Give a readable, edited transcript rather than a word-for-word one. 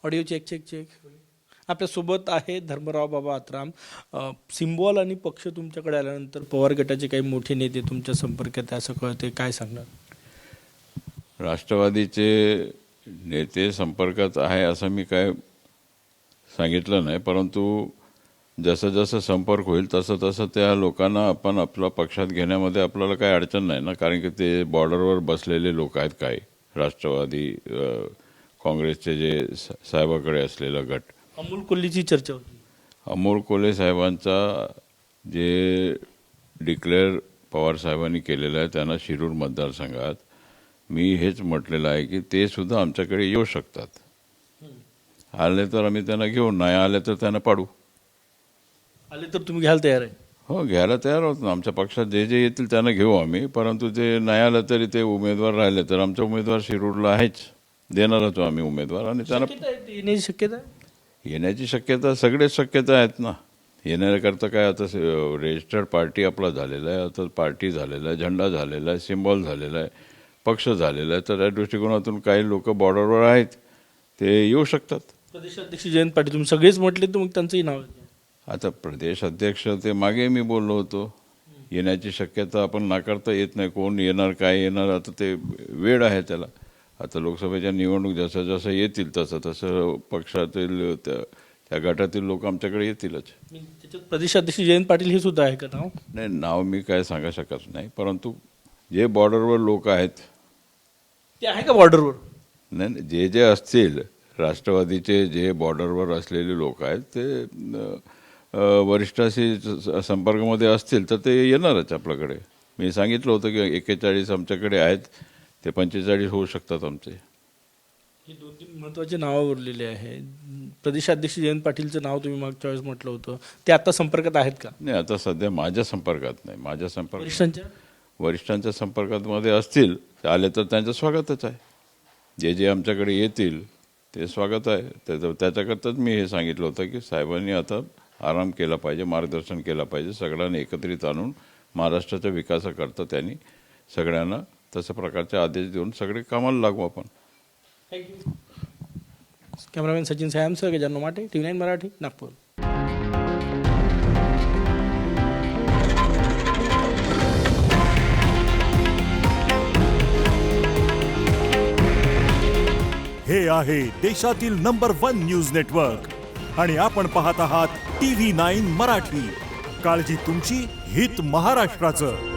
Audio check check check. आपल्यासोबत आहे Dharmarao Baba Atram. Symbol आणि पक्ष तुमच्याकडे आल्यानंतर पवार गटाचे काही मोठे नेते तुमच्या संपर्कात आहे असं कळते, काय सांगणार? राष्ट्रवादीचे नेते संपर्कात आहे असं मी काय सांगितलं नाही, परंतु जसं जसं संपर्क होईल तसं तसं त्या लोकांना आपण आपला पक्षात घेण्यामध्ये आपल्याला काही अडचण नाही ना, कारण की ते बॉर्डरवर बसलेले लोक आहेत. काही राष्ट्रवादी काँग्रेसचे जे साहेबाकडे असलेला गट. अमोल कोल्हेची चर्चा होती. अमोल कोल्हे साहेबांचा जे डिक्लेअर पवार साहेबांनी केलेलं आहे त्यांना शिरूर मतदारसंघात मी हेच म्हटलेलं आहे की ते सुद्धा आमच्याकडे येऊ शकतात. आले तर आम्ही त्यांना घेऊ, नाही आले तर त्यांना पाडू. आले तर तुम्ही घ्यायला तयार आहे? हो, घ्यायला तयार होतो ना. आमच्या पक्षात जे जे येतील त्यांना घेऊ आम्ही, परंतु ते नाही आलं तरी ते उमेदवार राहिले तर आमचा उमेदवार शिरूरला आहेच, देणारच आम्ही उमेदवार. आणि त्यांना येण्याची शक्यता आहे? येण्याची शक्यता सगळेच शक्यता आहेत ना. येण्याकरता काय, आता रजिस्टर्ड पार्टी आपला झालेला आहे, आता पार्टी झालेला आहे, झेंडा झालेला आहे, सिम्बॉल झालेला आहे, पक्ष झालेला आहे. तर त्या दृष्टिकोनातून काही लोक बॉर्डरवर आहेत, ते येऊ शकतात. प्रदेशाध्यक्ष जयंत पाटील तुम्ही सगळेच म्हटले तर मग त्यांचंही नाव आहे. आता प्रदेश अध्यक्ष ते मागे मी बोललो होतो, येण्याची शक्यता आपण नाकारता येत नाही. कोण येणार, काय येणार, आता ते वेळ आहे त्याला. आता लोकसभेच्या निवडणूक जसं जसं येतील तसं तसं पक्षातील त्या गटातील लोक आमच्याकडे येतीलच. त्याच्यात प्रदेशाध्यक्ष जयंत पाटील हे सुद्धा आहे का नाव? नाही, नाव मी काय सांगू शकत नाही, परंतु जे बॉर्डरवर लोक आहेत ते आहे का बॉर्डरवर? नाही, जे जे असतील राष्ट्रवादीचे जे बॉर्डरवर असलेले लोक आहेत ते वरिष्ठाशी संपर्कामध्ये असतील तर ते येणारच आपल्याकडे. मी सांगितलं होतं की 41 आमच्याकडे आहेत, ते 45 होऊ शकतात आमचे. हे 2-3 महत्त्वाचे नावं उरलेले आहे. प्रदेशाध्यक्ष जयंत पाटीलचं नाव तुम्ही मागच्या वेळेस म्हटलं होतं, ते आता संपर्कात आहेत का? नाही, आता सध्या माझ्या संपर्कात नाही. माझ्या वरिष्ठांच्या वरिष्ठांच्या संपर्कामध्ये असतील, ते आले तर त्यांचं स्वागतच आहे. जे जे आमच्याकडे येतील ते स्वागत आहे. त्याच्याकरताच मी हे सांगितलं होतं की साहेबांनी आता आराम केला पाहिजे, मार्गदर्शन केलं पाहिजे. सगळ्यांनी एकत्रित आणून महाराष्ट्राच्या विकासाकरता त्यांनी सगळ्यांना तशा प्रकारचे आदेश देऊन सगळे कामाला लागू आपण. थँक्यू. कॅमेरामॅन सचिन सायमसह गजानन माटे, TV9 मराठी, नागपूर. हे आहे देशातील नंबर 1 न्यूज नेटवर्क आणि आपण पाहत आहात TV9 मराठी. काळजी तुमची, हित महाराष्ट्राचं.